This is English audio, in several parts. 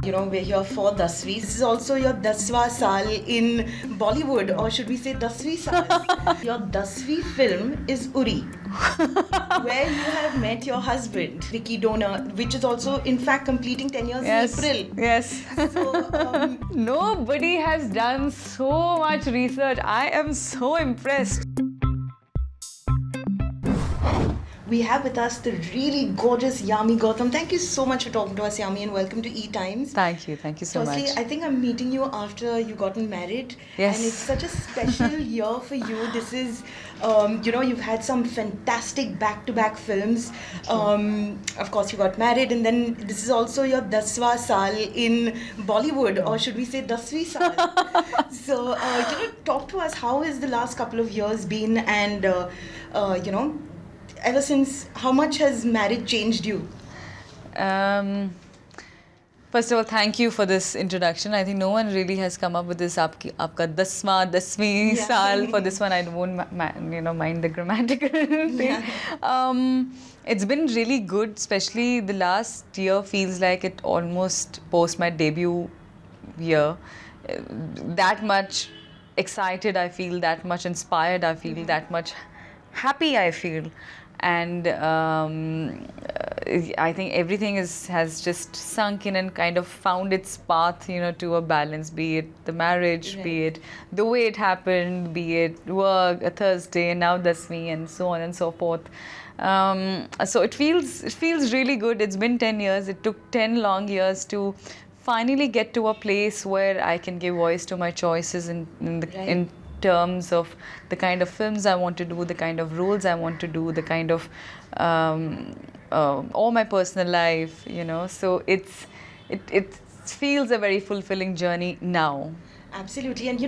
We're here for Dasvi. This is also your Daswa Saal in Bollywood, or should we say Dasvi Saal? Your Dasvi film is URI, where you have met your husband, Vicky Donor, which is also, in fact, completing 10 years in April. Yes. So, nobody has done so much research. I am so impressed. we have with us the really gorgeous Yami Gautam. Thank you so much for talking to us, Yami, and welcome to ETimes. Thank you so Firstly, much. I think I'm meeting you after you gotten married. Yes. And it's such a special year for you. This is, you've had some fantastic back-to-back films. Of course, you got married, and then this is also your Daswa Saal in Bollywood, or should we say Dasvi Saal? So, talk to us. How has the last couple of years been, and, ever since, how much has marriage changed you? First of all, thank you for this introduction. I think no one really has come up with this aapka Dasvi Saal. For this one, I won't mind the grammatical thing. Yeah. It's been really good, especially the last year feels like it almost post my debut year. That much excited I feel, that much inspired I feel, that much happy I feel. And I think everything has just sunk in and kind of found its path, to a balance, be it the marriage, right, be it the way it happened, be it work, a Thursday, and now Dasvi, and so on and so forth. So it feels really good. It's been 10 years. It took 10 long years to finally get to a place where I can give voice to my choices in terms of the kind of films I want to do, the kind of roles I want to do, the kind of all my personal life, So it feels a very fulfilling journey now. Absolutely, and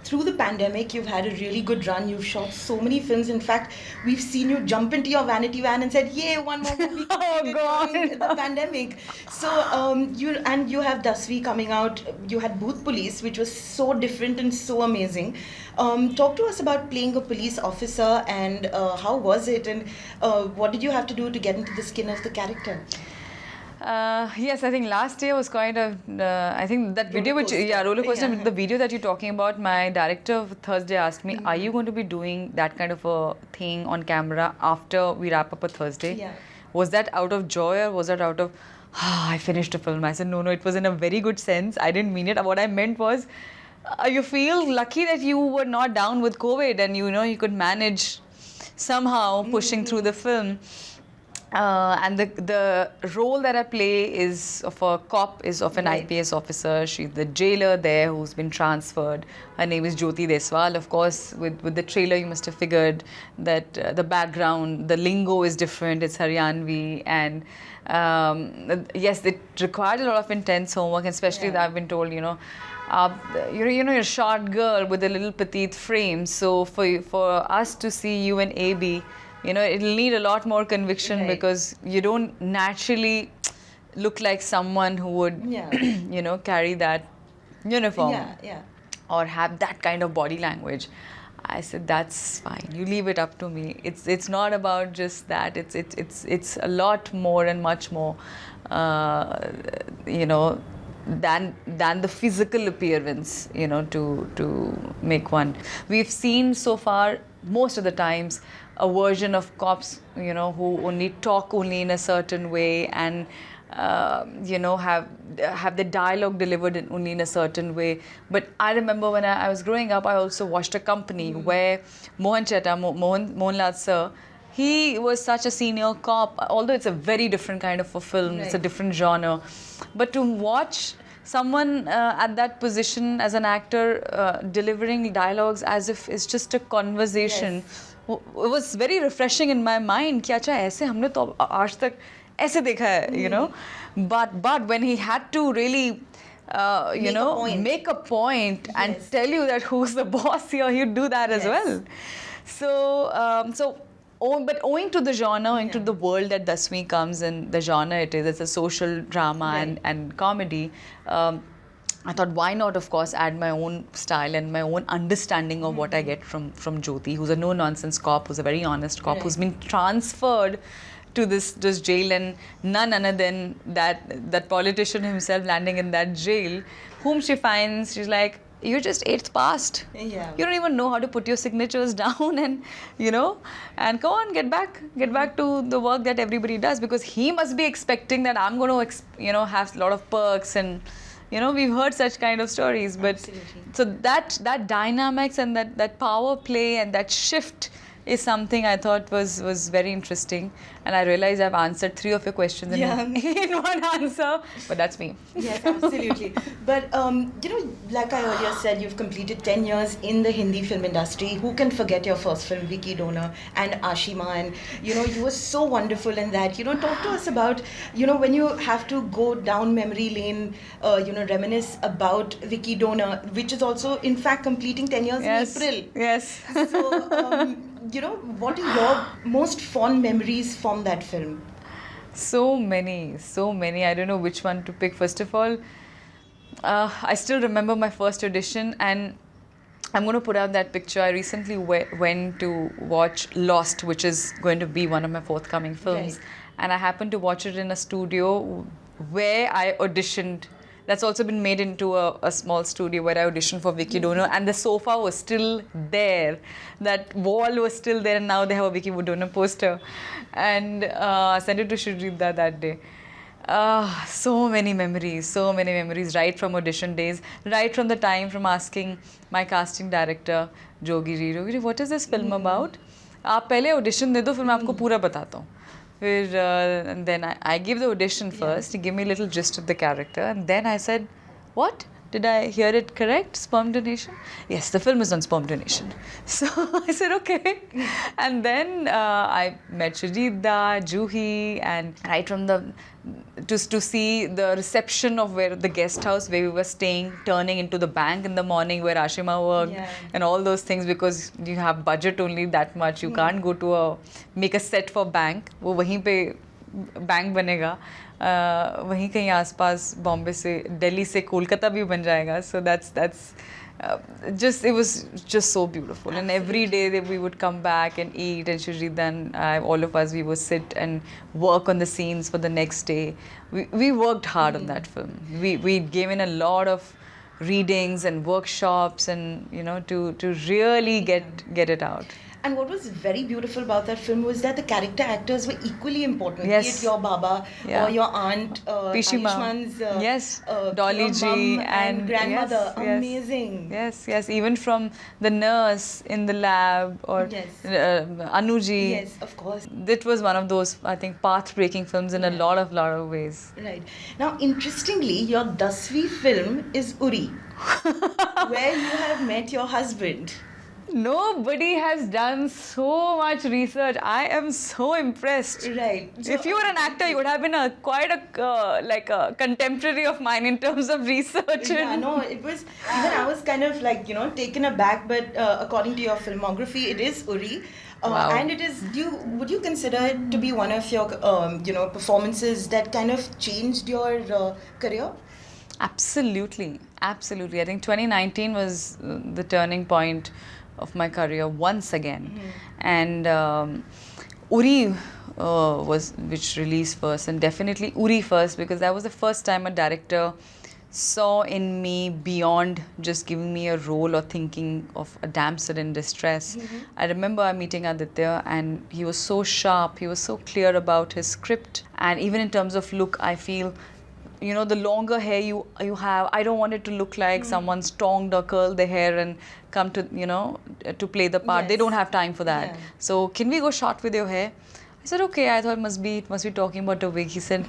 through the pandemic, you've had a really good run. You've shot so many films. In fact, we've seen you jump into your vanity van and said, "Yay, one more movie!" Oh God! During the pandemic. So you have Dasvi coming out. You had Bhoot Police, which was so different and so amazing. Talk to us about playing a police officer, and how was it, and what did you have to do to get into the skin of the character? Yes, I think last year was quite a. I think that video, roller coaster. Yeah. The video that you're talking about, my director of Thursday asked me, "Are you going to be doing that kind of a thing on camera after we wrap up a Thursday?" Yeah. Was that out of joy, or was that out of, I finished a film? I said, no, it was in a very good sense. I didn't mean it. What I meant was, you feel lucky that you were not down with COVID, and you could manage somehow pushing through the film. And the role that I play is of a cop, is of an IPS officer. She's the jailer there who's been transferred. Her name is Jyoti Deswal. Of course, with the trailer, you must have figured that the background, the lingo is different. It's Haryanvi, and yes, it required a lot of intense homework. And especially, I've been told, you're a short girl with a little petite frame. So for us to see you in AB, it'll need a lot more conviction, right, because you don't naturally look like someone who would, carry that uniform or have that kind of body language. I said, that's fine. You leave it up to me. It's not about just that. It's a lot more and much more, than the physical appearance, to make one. We've seen so far, most of the times, a version of cops, who only talk only in a certain way, and have the dialogue delivered only in a certain way. But I remember when I was growing up, I also watched a company where Mohanlal sir, he was such a senior cop, although it's a very different kind of a film, right, it's a different genre. But to watch someone at that position as an actor delivering dialogues as if it's just a conversation, it was very refreshing in my mind. कि अच्छा ऐसे हमने तो आज तक ऐसे देखा है, but when he had to really make a point and tell you that who's the boss here, he'd do that as well. So but owing to the genre, owing to the world that Dasvi comes in, the genre it's a social drama and comedy. I thought, why not, of course, add my own style and my own understanding of what I get from Jyoti, who's a no-nonsense cop, who's a very honest cop, who's been transferred to this jail, and none other than that politician himself landing in that jail, whom she finds, she's like, you're just 8th past. Yeah. You don't even know how to put your signatures down, and and come on, get back to the work that everybody does, because he must be expecting that I'm going to have a lot of perks, and we've heard such kind of stories. But Absolutely. so that dynamics and that power play and that shift is something I thought was very interesting, and I realized I've answered 3 of your questions in, Yeah. in one answer, but that's me. Yes, absolutely. But like I earlier said, you've completed 10 years in the Hindi film industry. Who can forget your first film, Vicky Donor and Ashima? And you were so wonderful in that. Talk to us about when you have to go down memory lane, reminisce about Vicky Donor, which is also in fact completing 10 years Yes. in April. Yes. So, what are your most fond memories from that film? So many. I don't know which one to pick. First of all, I still remember my first audition, and I'm going to put out that picture. I recently went to watch Lost, which is going to be one of my forthcoming films. Right. And I happened to watch it in a studio where I auditioned. That's also been made into a small studio where I auditioned for Vicky Donor, and the sofa was still there. That wall was still there, and now they have a Vicky Donor poster. And I sent it to Shrijita that day. So many memories, right from audition days, right from the time from asking my casting director, Jogi ji, what is this film about? आप पहले audition दे दो, फिर मैं आपको पूरा बताता हूँ. And then I give the audition first. He gave me a little gist of the character, and then I said, "What? Did I hear it correct? Sperm donation? Yes, the film is on sperm donation." So I said, "Okay." And then I met Shrijita, Juhi, and right from to see the reception of where the guest house where we were staying turning into the bank in the morning where Ashima worked, Yeah. and all those things, because you have budget only that much. You can't go to make a set for bank. वो वहीं पे bank बनेगा. वहीं कहीं आसपास बॉम्बे से दिल्ली से कोलकाता भी बन जाएगा. So that's it was just so beautiful. And every day we would come back and eat, and Shrijita and all of us, we would sit and work on the scenes for the next day. We worked hard on that film. We gave in a lot of readings and workshops, and to really get it out. And what was very beautiful about that film was that the character actors were equally important. Yes. Be it your Baba Yeah. or your aunt, Pishima. Ayushman's Yes. Dolly ji mum and grandmother. yes. Amazing. Yes. Even from the nurse in the lab, or Yes. Anuji. Yes, of course. It was one of those, I think, path-breaking films in a lot of ways. Right. Now, interestingly, your Dasvi film is URI, where you have met your husband. Nobody has done so much research. I am so impressed. Right. So, If you were an actor, you would have been quite a contemporary of mine in terms of research. yeah, no, it was, even I was kind of like, taken aback, but according to your filmography, it is URI. Wow. And it is, would you consider it to be one of your, performances that kind of changed your career? Absolutely. I think 2019 was the turning point of my career once again. And URI was which released first, and definitely URI first, because that was the first time a director saw in me beyond just giving me a role or thinking of a damsel in distress. I remember meeting Aditya, and he was so sharp, he was so clear about his script, and even in terms of look, I feel the longer hair you have, I don't want it to look like someone's tongued or curled the hair and come to to play the part. They Yes. don't have time for that. Yeah. So can we go short with your hair? I said, okay. I thought it must be talking about a wig. He said,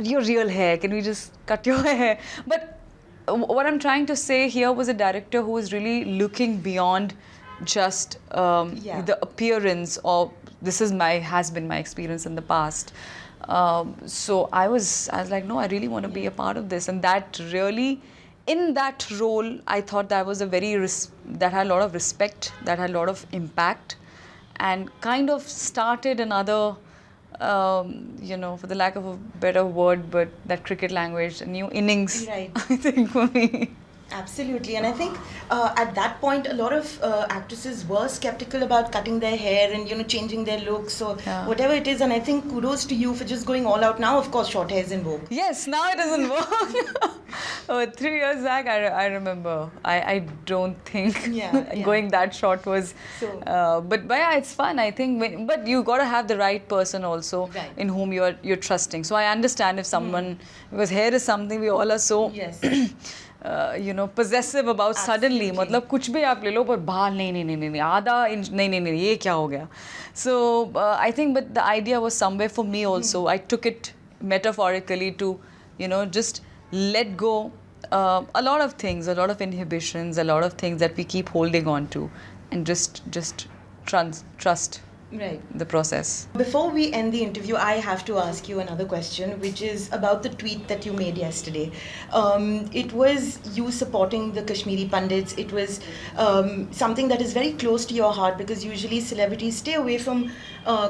your real hair, can we just cut your hair? But what I'm trying to say here was a director who was really looking beyond just the appearance, or this has been my experience in the past. So I was like, no, I really want to be a part of this. And that really, in that role, I thought that was that had a lot of respect, that had a lot of impact, and kind of started another, for the lack of a better word, but that cricket language, a new innings, Right. I think, for me. Absolutely, and I think at that point, a lot of actresses were skeptical about cutting their hair and changing their looks. So Yeah. whatever it is, and I think kudos to you for just going all out. Now, of course, short hair is in vogue. Yes, now it doesn't work. 3 years back, I remember. I don't think Yeah. going that short was. So- but yeah, it's fun. I think. But you got to have the right person also Right. in whom you're trusting. So I understand if someone, because hair is something we all are so. Yes. Possessive about suddenly. Absolutely. मतलब कुछ भी आप ले लो पर बाल नहीं आधा inch नहीं ये क्या हो गया. So I think, but the idea was somewhere for me also. I took it metaphorically to, just let go a lot of things, a lot of inhibitions, a lot of things that we keep holding on to, and just trust Right. the process. Before we end the interview, I have to ask you another question, which is about the tweet that you made yesterday. It was you supporting the Kashmiri Pandits. It was something that is very close to your heart because usually celebrities stay away from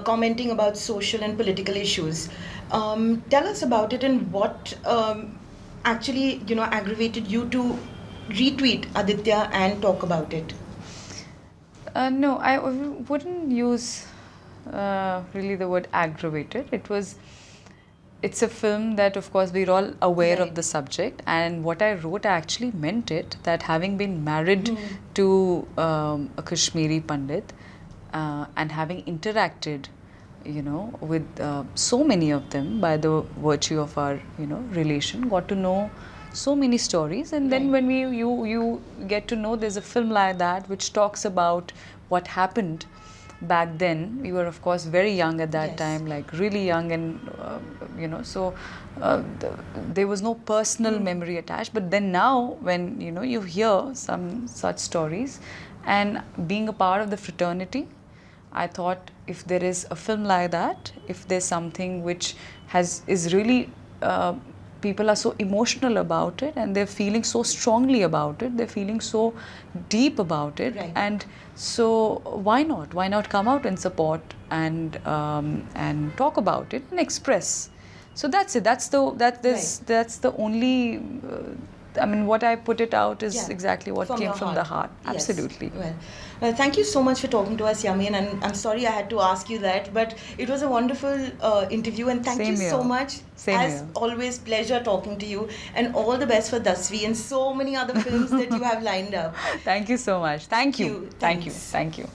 commenting about social and political issues. Tell us about it and what actually, aggravated you to retweet Aditya and talk about it. No, I wouldn't use really the word aggravated. It's a film that, of course, we're all aware Right. of the subject. And what I wrote, I actually meant it, that having been married to a Kashmiri Pandit and having interacted, with so many of them by the virtue of our, relation, got to know so many stories. And then Right. when you get to know there's a film like that which talks about what happened back then. We were, of course, very young at that Yes. time, like really young, and so there was no personal memory attached. But then now, when you hear some such stories, and being a part of the fraternity, I thought if there is a film like that, if there's something which is really people are so emotional about it and they're feeling so strongly about it, they're feeling so deep about it, Right. and so why not come out and support and talk about it and express. So that's it. That's the only. What I put it out is Yeah. exactly what From came your from the heart. Yes. Absolutely. Well, thank you so much for talking to us, Yami, and I'm sorry I had to ask you that, but it was a wonderful interview, and thank Same you so here. much. Same As here. always, pleasure talking to you, and all the best for Dasvi and so many other films that you have lined up. Thank you so much. Thank you. Thanks. Thank you.